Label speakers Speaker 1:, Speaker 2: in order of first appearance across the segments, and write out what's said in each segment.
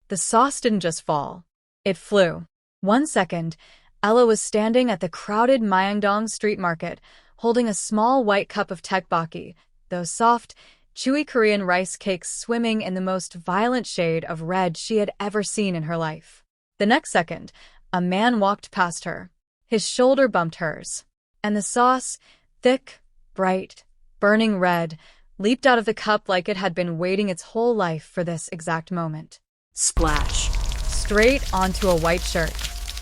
Speaker 1: The sauce didn't just fall. It flew. 1 second, Ella was standing at the crowded Myeongdong street market, holding a small white cup of tteokbokki, those soft, chewy Korean rice cakes swimming in the most violent shade of red she had ever seen in her life. The next second, a man walked past her. His shoulder bumped hers. And the sauce, thick, bright, burning red, leaped out of the cup like it had been waiting its whole life for this exact moment.
Speaker 2: Splash.
Speaker 1: Straight onto a white shirt.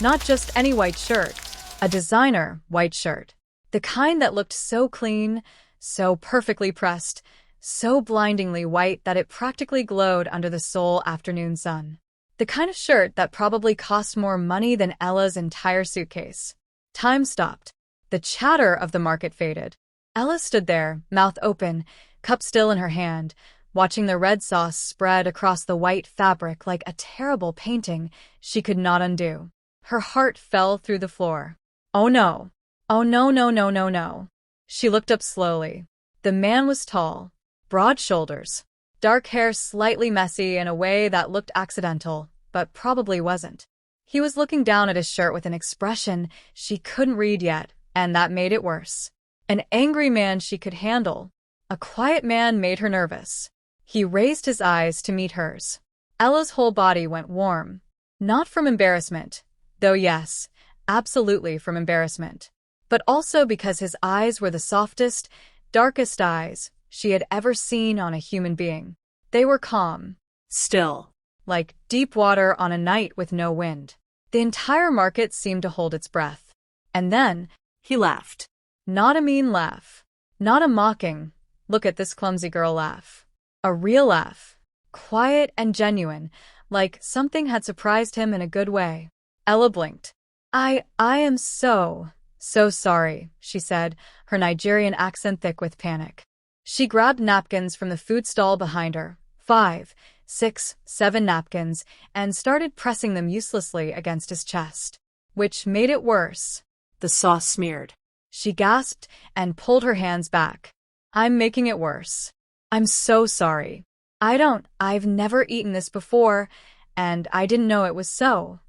Speaker 1: Not just any white shirt, a designer white shirt. The kind that looked so clean, so perfectly pressed, so blindingly white that it practically glowed under the Seoul afternoon sun. The kind of shirt that probably cost more money than Ella's entire suitcase. Time stopped. The chatter of the market faded. Ella stood there, mouth open, cup still in her hand, watching the red sauce spread across the white fabric like a terrible painting she could not undo. Her heart fell through the floor. Oh no. Oh no, no, no, no, no. She looked up slowly. The man was tall, broad shoulders, dark hair slightly messy in a way that looked accidental, but probably wasn't. He was looking down at his shirt with an expression she couldn't read yet, and that made it worse. An angry man she could handle. A quiet man made her nervous. He raised his eyes to meet hers. Ella's whole body went warm. Not from embarrassment, though yes, absolutely from embarrassment, but also because his eyes were the softest, darkest eyes she had ever seen on a human being. They were calm,
Speaker 2: Still.
Speaker 1: like deep water on a night with no wind. The entire market seemed to hold its breath. And then,
Speaker 2: He laughed.
Speaker 1: not a mean laugh, not a mocking, look at this clumsy girl laugh. A real laugh, quiet and genuine, like something had surprised him in a good way. Ella blinked. I am so sorry, she said, her Nigerian accent thick with panic. She grabbed napkins from the food stall behind her, 5, 6, 7 napkins, and started pressing them uselessly against his chest. Which made it worse.
Speaker 2: The sauce smeared.
Speaker 1: She gasped and pulled her hands back. I'm making it worse. I'm so sorry. I've never eaten this before, and I didn't know it was so.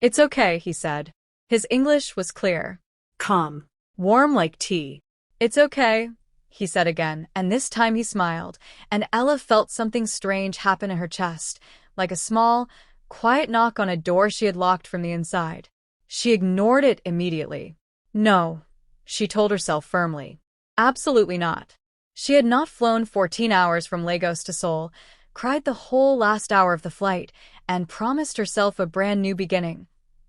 Speaker 1: It's okay, he said. His English was clear.
Speaker 2: Calm.
Speaker 1: Warm like tea. It's okay, he said again, and this time he smiled, and Ella felt something strange happen in her chest, like a small, quiet knock on a door she had locked from the inside. She ignored it immediately. No, she told herself firmly. Absolutely not. She had not flown 14 hours from Lagos to Seoul, cried the whole last hour of the flight, and promised herself a brand new beginning,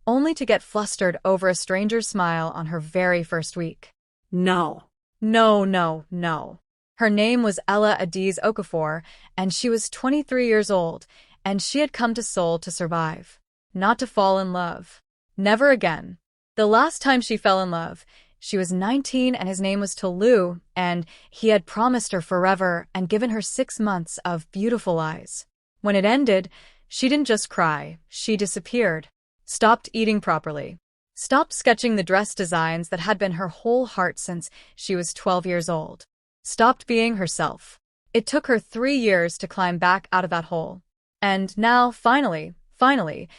Speaker 1: only to get flustered over a stranger's smile on her very first week.
Speaker 2: No.
Speaker 1: No, no, no. Her name was Ella Adiz Okafor, and she was 23 years old, and she had come to Seoul to survive, not to fall in love. Never again. The last time she fell in love, she was 19 and his name was Tolu, and he had promised her forever and given her 6 months of beautiful eyes. When it ended, she didn't just cry, she disappeared. Stopped eating properly. Stopped sketching the dress designs that had been her whole heart since she was 12 years old. Stopped being herself. It took her 3 years to climb back out of that hole. And now, finally,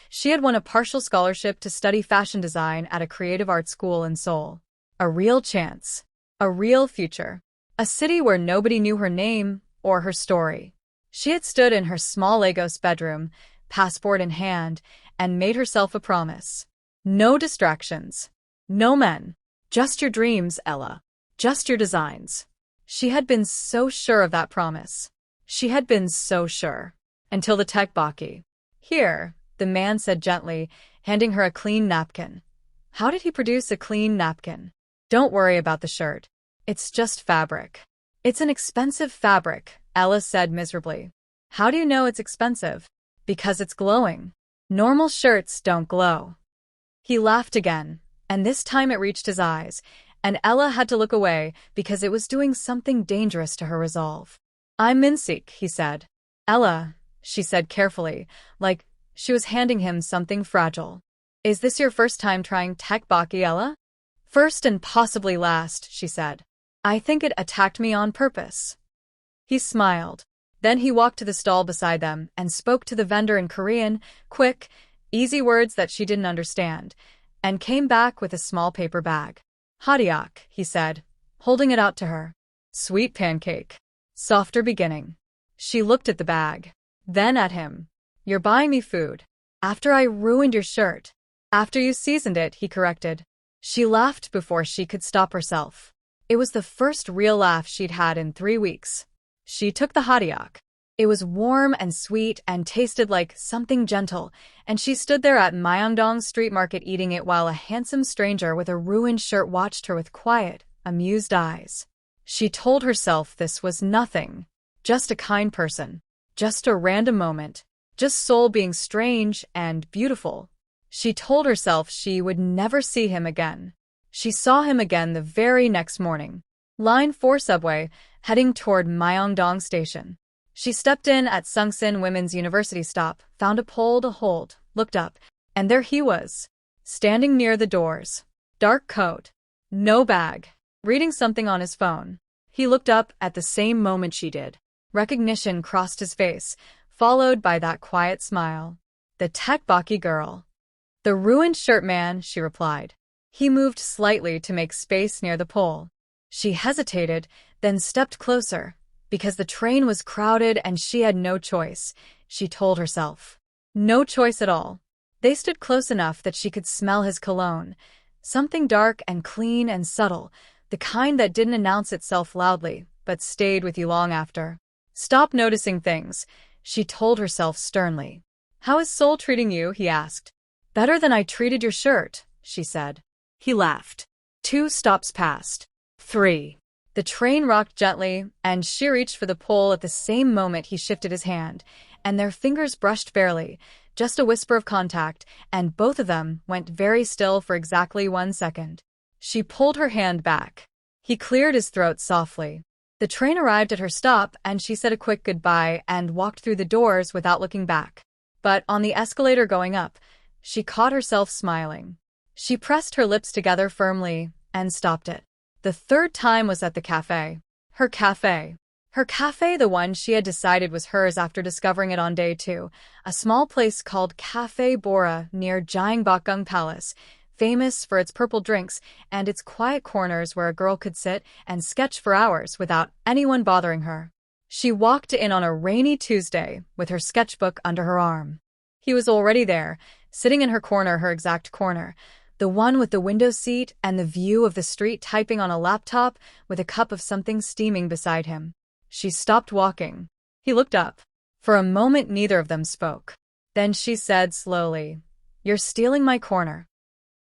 Speaker 1: she had won a partial scholarship to study fashion design at a creative art school in Seoul. A real chance. A real future. A city where nobody knew her name or her story. She had stood in her small Lagos bedroom, passport in hand, and made herself a promise. No distractions. No men. Just your dreams, Ella. Just your designs. She had been so sure of that promise. She had been so sure. Until the tteokbokki. Here, the man said gently, handing her a clean napkin. How did he produce a clean napkin? Don't worry about the shirt. It's just fabric. It's an expensive fabric, Ella said miserably. How do you know it's expensive? Because it's glowing. Normal shirts don't glow. He laughed again, and this time it reached his eyes, and Ella had to look away because it was doing something dangerous to her resolve. I'm Minsik, he said. Ella, she said carefully, like she was handing him something fragile. Is this your first time trying tteokbokki, Ella? First and possibly last, she said. I think it attacked me on purpose. He smiled. Then he walked to the stall beside them and spoke to the vendor in Korean, quick, easy words that she didn't understand, and came back with a small paper bag. Hadiak, he said, holding it out to her. Sweet pancake. Softer beginning. She looked at the bag. Then at him. You're buying me food. After I ruined your shirt. After you seasoned it, he corrected. She laughed before she could stop herself. It was the first real laugh she'd had in 3 weeks. She took the hadiak. It was warm and sweet and tasted like something gentle, and she stood there at Myeongdong Street Market eating it while a handsome stranger with a ruined shirt watched her with quiet, amused eyes. She told herself this was nothing. Just a kind person. Just a random moment. Just Seoul being strange and beautiful. She told herself she would never see him again. She saw him again the very next morning. Line 4 subway, heading toward Myeongdong Station. She stepped in at Sungsin Women's University stop, found a pole to hold, looked up, and there he was, standing near the doors. Dark coat. No bag. Reading something on his phone. He looked up at the same moment she did. Recognition crossed his face, followed by that quiet smile. The tteokbokki girl. The ruined shirt man, she replied. He moved slightly to make space near the pole. She hesitated, then stepped closer. Because the train was crowded and she had no choice, she told herself. No choice at all. They stood close enough that she could smell his cologne. Something dark and clean and subtle, the kind that didn't announce itself loudly, but stayed with you long after. Stop noticing things, she told herself sternly. How is Seoul treating you? He asked. Better than I treated your shirt, she said. He laughed. 2 stops passed. 3. The train rocked gently, and she reached for the pole at the same moment he shifted his hand, and their fingers brushed barely, just a whisper of contact, and both of them went very still for exactly 1 second. She pulled her hand back. He cleared his throat softly. The train arrived at her stop, and she said a quick goodbye and walked through the doors without looking back. But on the escalator going up, she caught herself smiling. She pressed her lips together firmly and stopped it. The 3rd time was at the cafe. Her cafe. Her cafe, the one she had decided was hers after discovering it on day 2, a small place called Cafe Bora near Gyeongbokgung Palace, famous for its purple drinks and its quiet corners where a girl could sit and sketch for hours without anyone bothering her. She walked in on a rainy Tuesday with her sketchbook under her arm. He was already there, sitting in her corner, her exact corner, the one with the window seat and the view of the street, typing on a laptop with a cup of something steaming beside him. She stopped walking. He looked up. For a moment neither of them spoke. Then she said slowly, You're stealing my corner.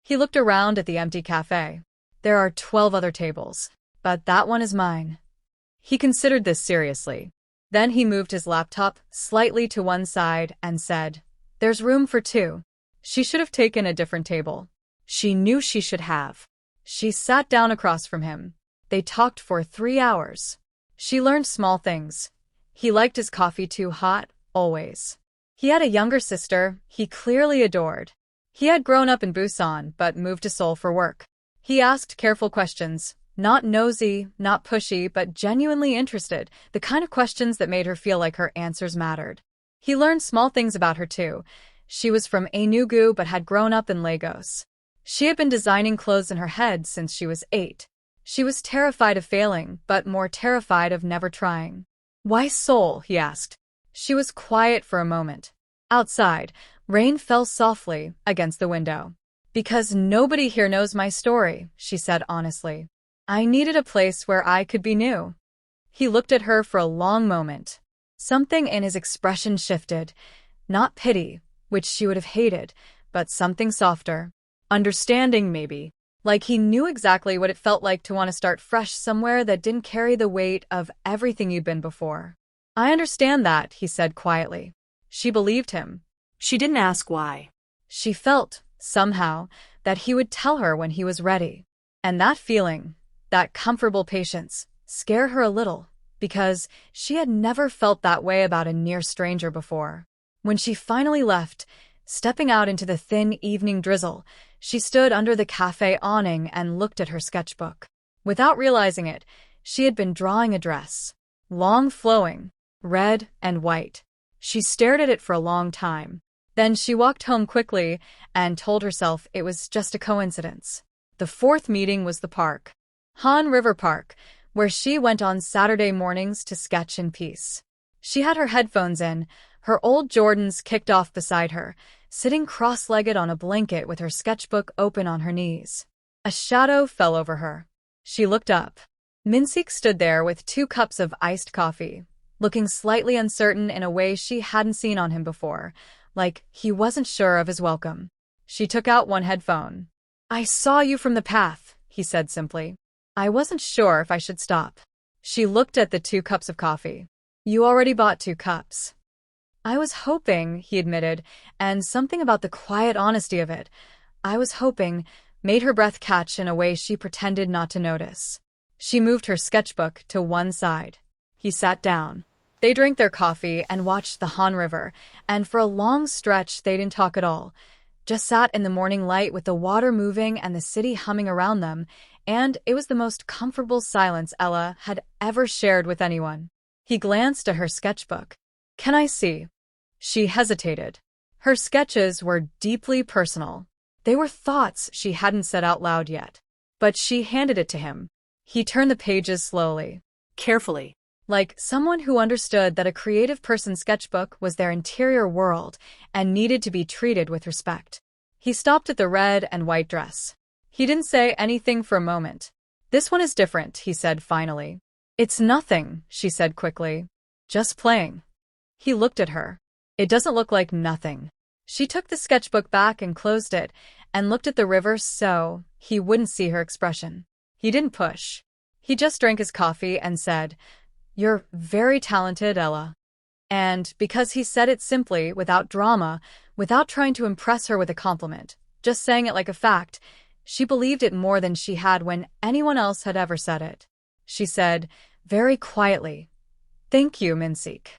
Speaker 1: He looked around at the empty cafe. There are 12 other tables, but that one is mine. He considered this seriously. Then he moved his laptop slightly to one side and said, There's room for 2. She should have taken a different table. She knew she should have. She sat down across from him. They talked for 3 hours. She learned small things. He liked his coffee too hot, always. He had a younger sister he clearly adored. He had grown up in Busan but moved to Seoul for work. He asked careful questions, not nosy, not pushy, but genuinely interested, the kind of questions that made her feel like her answers mattered. He learned small things about her too. She was from Enugu but had grown up in Lagos. She had been designing clothes in her head since she was 8. She was terrified of failing, but more terrified of never trying. Why Seoul? He asked. She was quiet for a moment. Outside, rain fell softly against the window. Because nobody here knows my story, she said honestly. I needed a place where I could be new. He looked at her for a long moment. Something in his expression shifted. Not pity, which she would have hated, but something softer. Understanding, maybe. Like he knew exactly what it felt like to want to start fresh somewhere that didn't carry the weight of everything you'd been before. I understand that, he said quietly. She believed him. She didn't ask why. She felt, somehow, that he would tell her when he was ready. And that feeling, that comfortable patience, scared her a little, because she had never felt that way about a near stranger before. When she finally left, stepping out into the thin evening drizzle, she stood under the cafe awning and looked at her sketchbook. Without realizing it, she had been drawing a dress. Long flowing, red and white. She stared at it for a long time. Then she walked home quickly and told herself it was just a coincidence. The fourth meeting was the park. Han River Park, where she went on Saturday mornings to sketch in peace. She had her headphones in, her old Jordans kicked off beside her, sitting cross-legged on a blanket with her sketchbook open on her knees. A shadow fell over her. She looked up. Minsik stood there with 2 cups of iced coffee, looking slightly uncertain in a way she hadn't seen on him before, like he wasn't sure of his welcome. She took out one headphone. "I saw you from the path," he said simply. "I wasn't sure if I should stop." She looked at the 2 cups of coffee. "You already bought 2 cups." "I was hoping," he admitted, and something about the quiet honesty of it, "I was hoping," made her breath catch in a way she pretended not to notice. She moved her sketchbook to one side. He sat down. They drank their coffee and watched the Han River, and for a long stretch they didn't talk at all, just sat in the morning light with the water moving and the city humming around them, and it was the most comfortable silence Ella had ever shared with anyone. He glanced at her sketchbook. "Can I see?" She hesitated. Her sketches were deeply personal. They were thoughts she hadn't said out loud yet. But she handed it to him. He turned the pages slowly,
Speaker 2: Carefully.
Speaker 1: like someone who understood that a creative person's sketchbook was their interior world and needed to be treated with respect. He stopped at the red and white dress. He didn't say anything for a moment. "This one is different," he said finally. "It's nothing," she said quickly. "Just playing." He looked at her. "It doesn't look like nothing." She took the sketchbook back and closed it, and looked at the river so he wouldn't see her expression. He didn't push. He just drank his coffee and said, "You're very talented, Ella." And because he said it simply, without drama, without trying to impress her with a compliment, just saying it like a fact, she believed it more than she had when anyone else had ever said it. She said, very quietly, "Thank you, Minsik."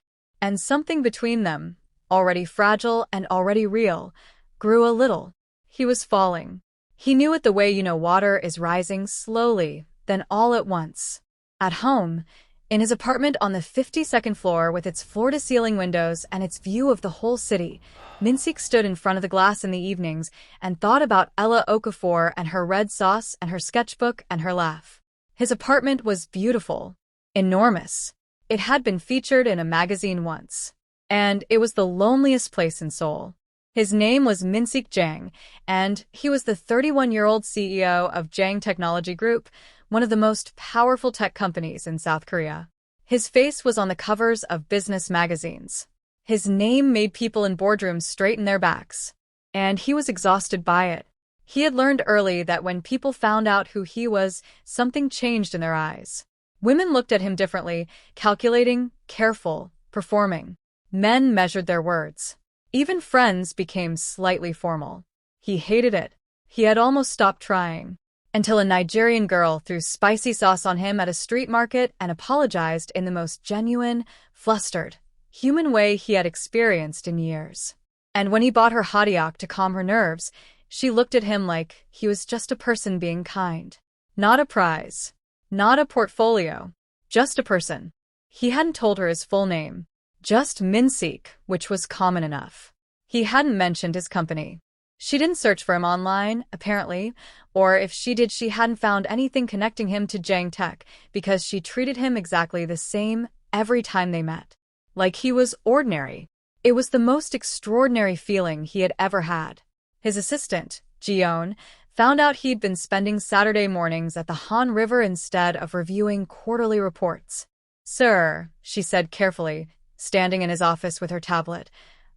Speaker 1: And something between them, already fragile and already real, grew a little. He was falling. He knew it the way you know water is rising slowly, then all at once. At home, in his apartment on the 52nd floor with its floor-to-ceiling windows and its view of the whole city, Minsik stood in front of the glass in the evenings and thought about Ella Okafor and her red sauce and her sketchbook and her laugh. His apartment was beautiful, enormous. It had been featured in a magazine once. And it was the loneliest place in Seoul. His name was Minsik Jang, and he was the 31-year-old CEO of Jang Technology Group, one of the most powerful tech companies in South Korea. His face was on the covers of business magazines. His name made people in boardrooms straighten their backs. And he was exhausted by it. He had learned early that when people found out who he was, something changed in their eyes. Women looked at him differently, calculating, careful, performing. Men measured their words. Even friends became slightly formal. He hated it. He had almost stopped trying. Until a Nigerian girl threw spicy sauce on him at a street market and apologized in the most genuine, flustered, human way he had experienced in years. And when he bought her hotioc to calm her nerves, she looked at him like he was just a person being kind. Not a prize. Not a portfolio. Just a person. He hadn't told her his full name. Just Minsik, which was common enough. He hadn't mentioned his company. She didn't search for him online, apparently, or if she did, she hadn't found anything connecting him to Jang Tech because she treated him exactly the same every time they met. Like he was ordinary. It was the most extraordinary feeling he had ever had. His assistant, Jion, found out he'd been spending Saturday mornings at the Han River instead of reviewing quarterly reports. "Sir," she said carefully, standing in his office with her tablet,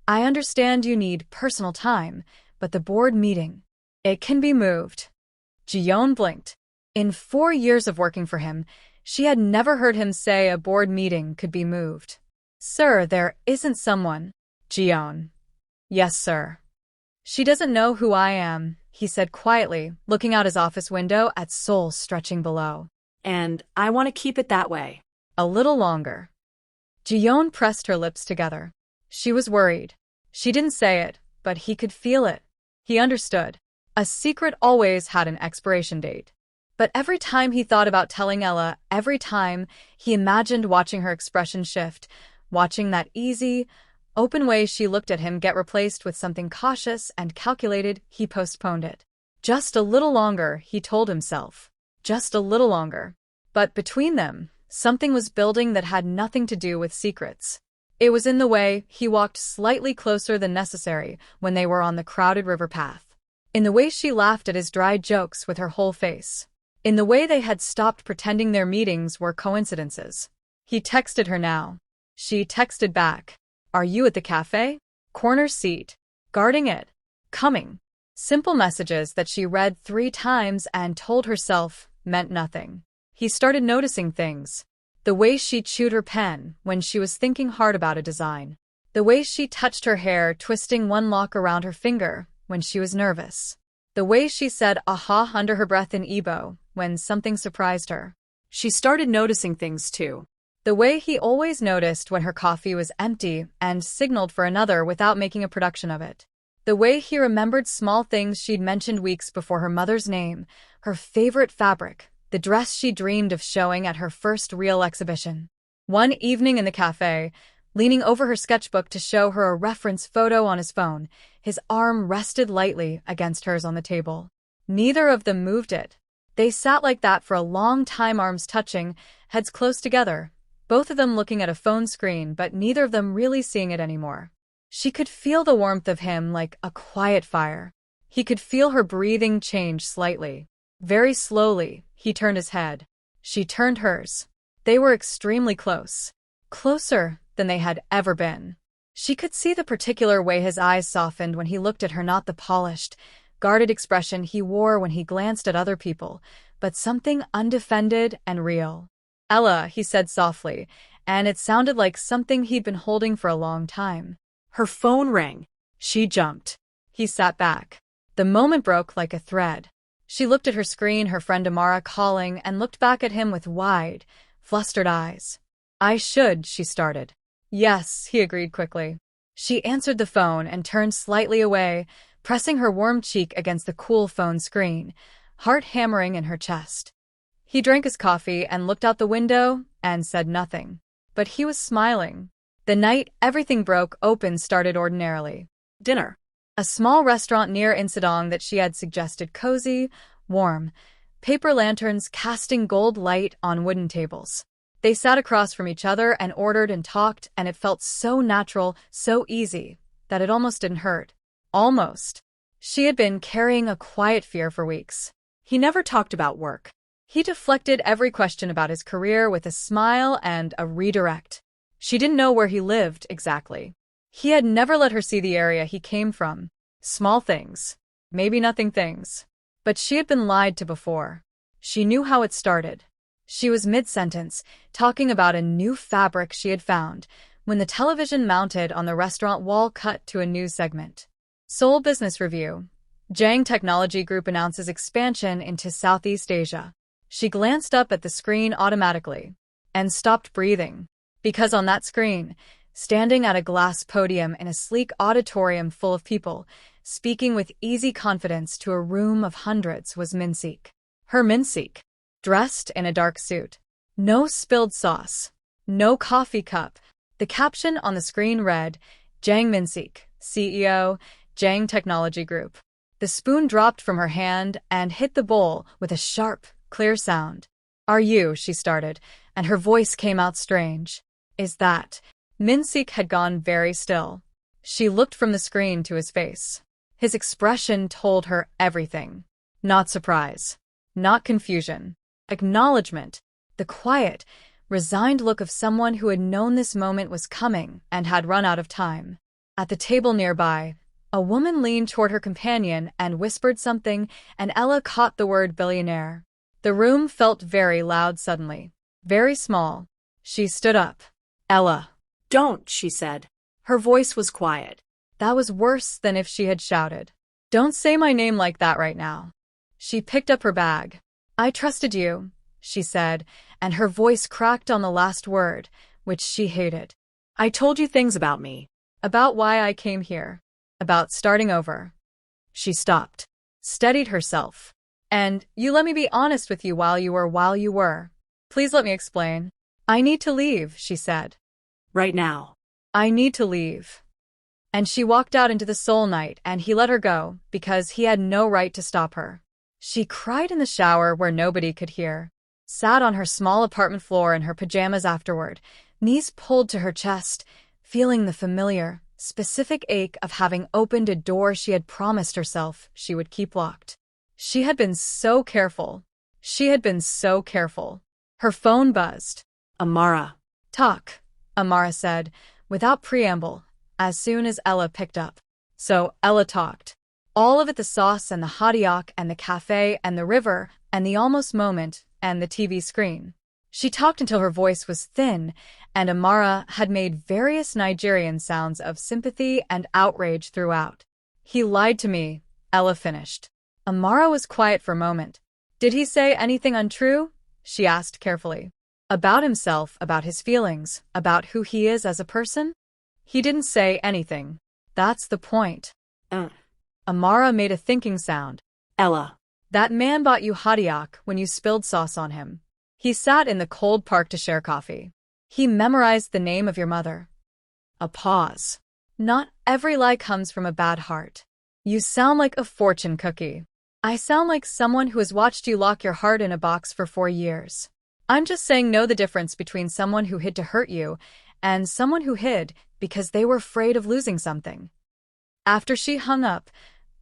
Speaker 1: "I understand you need personal time, but the board meeting, it can be moved." Jion blinked. In 4 years of working for him, she had never heard him say a board meeting could be moved. "Sir, there isn't someone." Jion. "Yes, sir." "She doesn't know who I am," he said quietly, looking out his office window at Seoul stretching below.
Speaker 2: "And I want to keep it that way."
Speaker 1: "A little longer." Jion pressed her lips together. She was worried. She didn't say it, but he could feel it. He understood. A secret always had an expiration date. But every time he thought about telling Ella, every time he imagined watching her expression shift, watching that easy, open way she looked at him get replaced with something cautious and calculated. He postponed it. Just a little longer, he told himself. Just a little longer. But between them, something was building that had nothing to do with secrets. It was in the way he walked slightly closer than necessary when they were on the crowded river path. In the way she laughed at his dry jokes with her whole face. In the way they had stopped pretending their meetings were coincidences. He texted her now. She texted back. Are you at the cafe? Corner seat. Guarding it. Coming. Simple messages that she read 3 times and told herself meant nothing. He started noticing things. The way she chewed her pen when she was thinking hard about a design. The way she touched her hair, twisting one lock around her finger when she was nervous. The way she said aha under her breath in Igbo when something surprised her.
Speaker 2: She started noticing things too.
Speaker 1: The way he always noticed when her coffee was empty and signaled for another without making a production of it. The way he remembered small things she'd mentioned weeks before: her mother's name, her favorite fabric, the dress she dreamed of showing at her first real exhibition. One evening in the cafe, leaning over her sketchbook to show her a reference photo on his phone, his arm rested lightly against hers on the table. Neither of them moved it. They sat like that for a long time, arms touching, heads close together, both of them looking at a phone screen but neither of them really seeing it anymore. She could feel the warmth of him like a quiet fire. He could feel her breathing change slightly. Very slowly, he turned his head. She turned hers. They were extremely close. Closer than they had ever been. She could see the particular way his eyes softened when he looked at her, not the polished, guarded expression he wore when he glanced at other people, but something undefended and real. Ella, he said softly, and it sounded like something he'd been holding for a long time.
Speaker 2: Her phone rang.
Speaker 1: She jumped. He sat back. The moment broke like a thread. She looked at her screen, her friend Amara calling, and looked back at him with wide, flustered eyes. I should, she started. Yes, he agreed quickly. She answered the phone and turned slightly away, pressing her warm cheek against the cool phone screen, heart hammering in her chest. He drank his coffee and looked out the window and said nothing. But he was smiling. The night everything broke open started ordinarily.
Speaker 2: Dinner.
Speaker 1: A small restaurant near Insadong that she had suggested, cozy, warm, paper lanterns casting gold light on wooden tables. They sat across from each other and ordered and talked, and it felt so natural, so easy, that it almost didn't hurt. Almost. She had been carrying a quiet fear for weeks. He never talked about work. He deflected every question about his career with a smile and a redirect. She didn't know where he lived exactly. He had never let her see the area he came from. Small things. Maybe nothing things. But she had been lied to before. She knew how it started. She was mid-sentence, talking about a new fabric she had found, when the television mounted on the restaurant wall cut to a news segment. Seoul Business Review. Jang Technology Group announces expansion into Southeast Asia. She glanced up at the screen automatically and stopped breathing. Because on that screen, standing at a glass podium in a sleek auditorium full of people, speaking with easy confidence to a room of hundreds, was Minsik. Her Minsik. Dressed in a dark suit. No spilled sauce. No coffee cup. The caption on the screen read, Jang Minsik, CEO, Jang Technology Group. The spoon dropped from her hand and hit the bowl with a sharp, clear sound. Are you, she started, and her voice came out strange. Is that? Minsik had gone very still. She looked from the screen to his face. His expression told her everything. Not surprise. Not confusion. Acknowledgement. The quiet, resigned look of someone who had known this moment was coming and had run out of time. At the table nearby, a woman leaned toward her companion and whispered something, and Ella caught the word billionaire. The room felt very loud suddenly. Very small. She stood up. Ella.
Speaker 2: Don't, she said. Her voice was quiet.
Speaker 1: That was worse than if she had shouted. Don't say my name like that right now. She picked up her bag. I trusted you, she said, and her voice cracked on the last word, which she hated.
Speaker 2: I told you things about me.
Speaker 1: About why I came here. About starting over. She stopped. Steadied herself. And you let me be honest with you while you were. Please let me explain. I need to leave, she said.
Speaker 2: Right now.
Speaker 1: I need to leave. And she walked out into the Seoul night and he let her go because he had no right to stop her. She cried in the shower where nobody could hear, sat on her small apartment floor in her pajamas afterward, knees pulled to her chest, feeling the familiar, specific ache of having opened a door she had promised herself she would keep locked. She had been so careful. She had been so careful. Her phone buzzed.
Speaker 2: Amara.
Speaker 1: Talk, Amara said, without preamble, as soon as Ella picked up. So Ella talked. All of it, the sauce and the hadiak and the cafe and the river and the almost moment and the TV screen. She talked until her voice was thin, and Amara had made various Nigerian sounds of sympathy and outrage throughout. He lied to me, Ella finished. Amara was quiet for a moment. Did he say anything untrue? She asked carefully. About himself, about his feelings, about who he is as a person? He didn't say anything. That's the point. Amara made a thinking sound.
Speaker 2: Ella.
Speaker 1: That man bought you hadiak when you spilled sauce on him. He sat in the cold park to share coffee. He memorized the name of your mother. A pause. Not every lie comes from a bad heart. You sound like a fortune cookie. I sound like someone who has watched you lock your heart in a box for 4 years. I'm just saying know the difference between someone who hid to hurt you and someone who hid because they were afraid of losing something. After she hung up,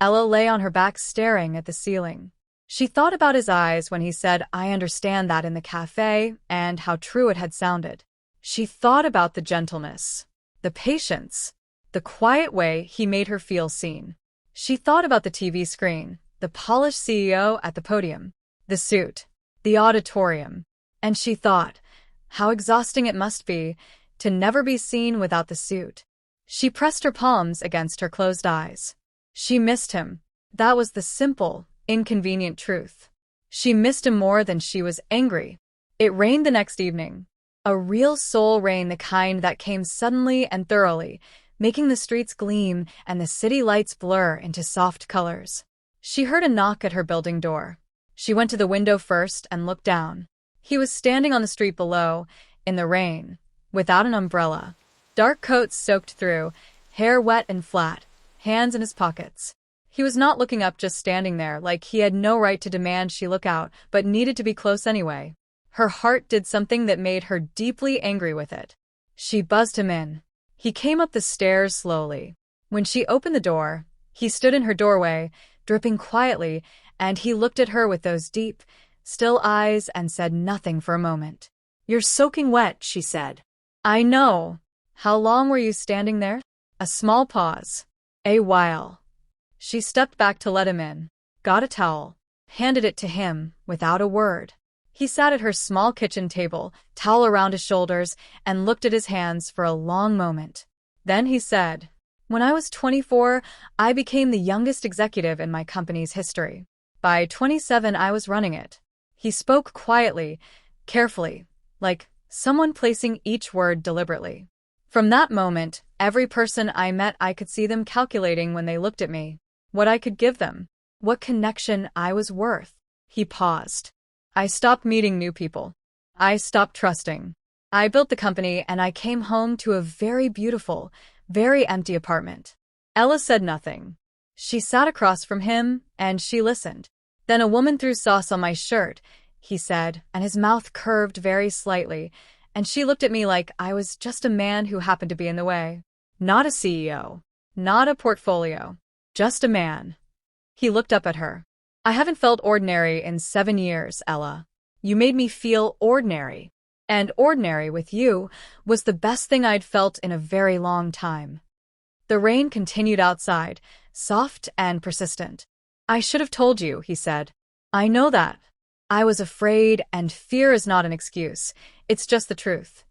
Speaker 1: Ella lay on her back staring at the ceiling. She thought about his eyes when he said, "I understand that," in the cafe, and how true it had sounded. She thought about the gentleness, the patience, the quiet way he made her feel seen. She thought about the TV screen, the polished CEO at the podium, the suit, the auditorium, and she thought how exhausting it must be to never be seen without the suit. She pressed her palms against her closed eyes. She missed him. That was the simple, inconvenient truth. She missed him more than she was angry. It rained the next evening. A real soul rain, the kind that came suddenly and thoroughly, making the streets gleam and the city lights blur into soft colors. She heard a knock at her building door. She went to the window first and looked down. He was standing on the street below, in the rain, without an umbrella. Dark coat soaked through, hair wet and flat, hands in his pockets. He was not looking up, just standing there, like he had no right to demand she look out, but needed to be close anyway. Her heart did something that made her deeply angry with it. She buzzed him in. He came up the stairs slowly. When she opened the door, he stood in her doorway, dripping quietly, and he looked at her with those deep, still eyes and said nothing for a moment.
Speaker 2: You're soaking wet, she said.
Speaker 1: I know. How long were you standing there? A small pause. A while. She stepped back to let him in, got a towel, handed it to him without a word. He sat at her small kitchen table, towel around his shoulders, and looked at his hands for a long moment. Then he said, "When I was 24, I became the youngest executive in my company's history. By 27, I was running it." He spoke quietly, carefully, like someone placing each word deliberately. From that moment, every person I met, I could see them calculating when they looked at me, what I could give them, what connection I was worth. He paused. I stopped meeting new people. I stopped trusting. I built the company and I came home to a very beautiful, very empty apartment. Ella said nothing. She sat across from him and she listened. Then a woman threw sauce on my shirt, he said, and his mouth curved very slightly, and she looked at me like I was just a man who happened to be in the way. Not a CEO. Not a portfolio. Just a man. He looked up at her. I haven't felt ordinary in 7 years, Ella. You made me feel ordinary. And ordinary with you was the best thing I'd felt in a very long time. The rain continued outside, soft and persistent. I should have told you, he said. I know that. I was afraid, and fear is not an excuse. It's just the truth.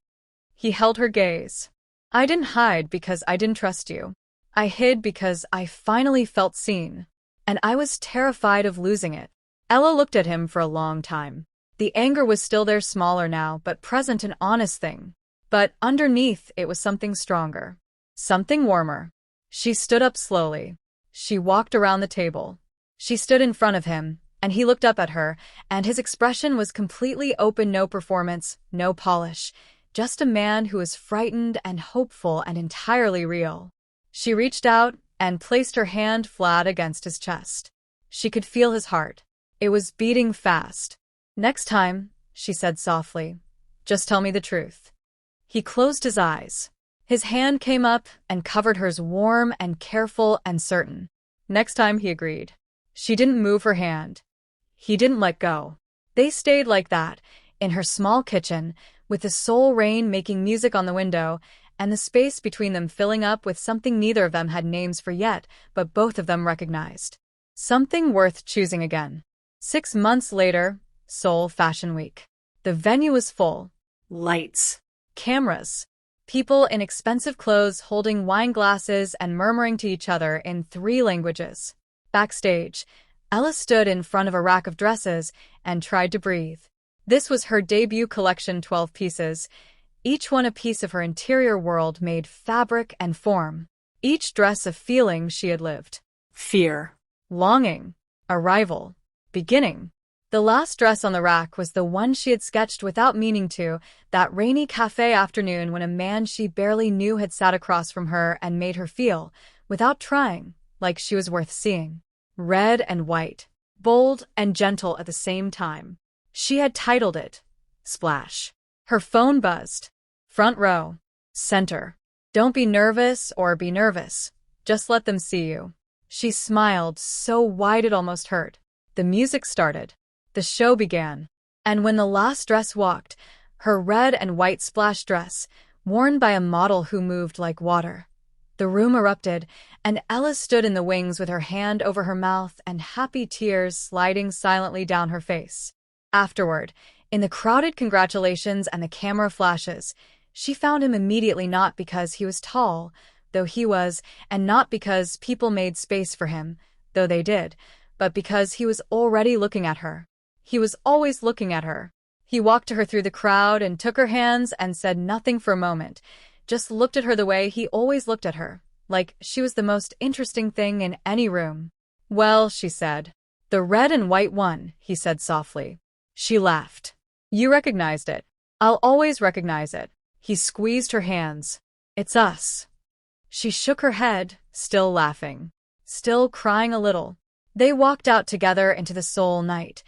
Speaker 1: He held her gaze. I didn't hide because I didn't trust you. I hid because I finally felt seen. And I was terrified of losing it. Ella looked at him for a long time. The anger was still there, smaller now, but present, an honest thing. But underneath it was something stronger. Something warmer. She stood up slowly. She walked around the table. She stood in front of him, and he looked up at her, and his expression was completely open, no performance, no polish, just a man who was frightened and hopeful and entirely real. She reached out and placed her hand flat against his chest. She could feel his heart. It was beating fast. "Next time," she said softly, "just tell me the truth." He closed his eyes. His hand came up and covered hers, warm and careful and certain. "Next time," he agreed. She didn't move her hand. He didn't let go. They stayed like that, in her small kitchen, with the Seoul rain making music on the window, and the space between them filling up with something neither of them had names for yet, but both of them recognized. Something worth choosing again. 6 months later, Seoul Fashion Week. The venue was full.
Speaker 2: Lights.
Speaker 1: Cameras. People in expensive clothes holding wine glasses and murmuring to each other in 3 languages. Backstage, Ella stood in front of a rack of dresses and tried to breathe. This was her debut collection, 12 pieces, each one a piece of her interior world made fabric and form. Each dress a feeling she had lived.
Speaker 2: Fear.
Speaker 1: Longing. Arrival. Beginning. The last dress on the rack was the one she had sketched without meaning to, that rainy cafe afternoon when a man she barely knew had sat across from her and made her feel, without trying, like she was worth seeing. Red and white. Bold and gentle at the same time. She had titled it, Splash. Her phone buzzed. Front row. Center. "Don't be nervous or be nervous. Just let them see you." She smiled so wide it almost hurt. The music started. The show began. And when the last dress walked, her red and white splash dress, worn by a model who moved like water, the room erupted, and Ella stood in the wings with her hand over her mouth and happy tears sliding silently down her face. Afterward, in the crowded congratulations and the camera flashes, she found him immediately, not because he was tall, though he was, and not because people made space for him, though they did, but because he was already looking at her. He was always looking at her. He walked to her through the crowd and took her hands and said nothing for a moment, just looked at her the way he always looked at her, like she was the most interesting thing in any room. "Well," she said. "The red and white one," he said softly. She laughed. "You recognized it. I'll always recognize it." He squeezed her hands. "It's us." She shook her head, still laughing, still crying a little. They walked out together into the Seoul night,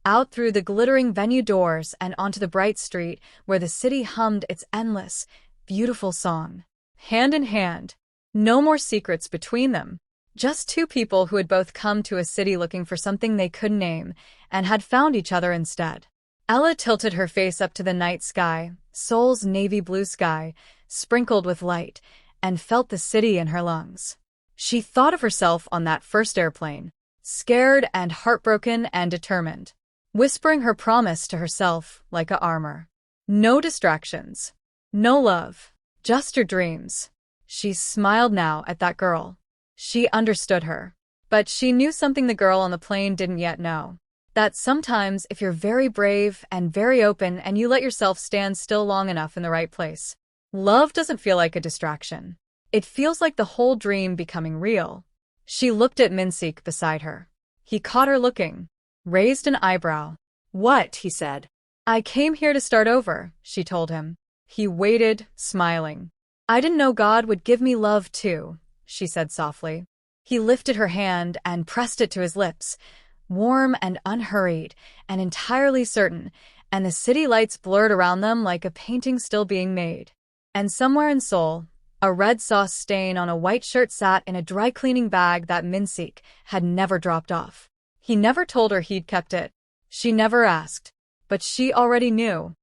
Speaker 1: out through the glittering venue doors and onto the bright street where the city hummed its endless, beautiful song. Hand in hand. No more secrets between them. Just 2 people who had both come to a city looking for something they couldn't name and had found each other instead. Ella tilted her face up to the night sky, Seoul's navy blue sky, sprinkled with light, and felt the city in her lungs. She thought of herself on that first airplane, scared and heartbroken and determined, whispering her promise to herself like a armor. No distractions. No love. Just your dreams. She smiled now at that girl. She understood her. But she knew something the girl on the plane didn't yet know. That sometimes if you're very brave and very open and you let yourself stand still long enough in the right place, love doesn't feel like a distraction. It feels like the whole dream becoming real. She looked at Minsik beside her. He caught her looking, raised an eyebrow. "What?" he said. "I came here to start over," she told him. He waited, smiling. "I didn't know God would give me love too," she said softly. He lifted her hand and pressed it to his lips, warm and unhurried and entirely certain, and the city lights blurred around them like a painting still being made. And somewhere in Seoul, a red sauce stain on a white shirt sat in a dry cleaning bag that Minsik had never dropped off. He never told her he'd kept it. She never asked. But she already knew.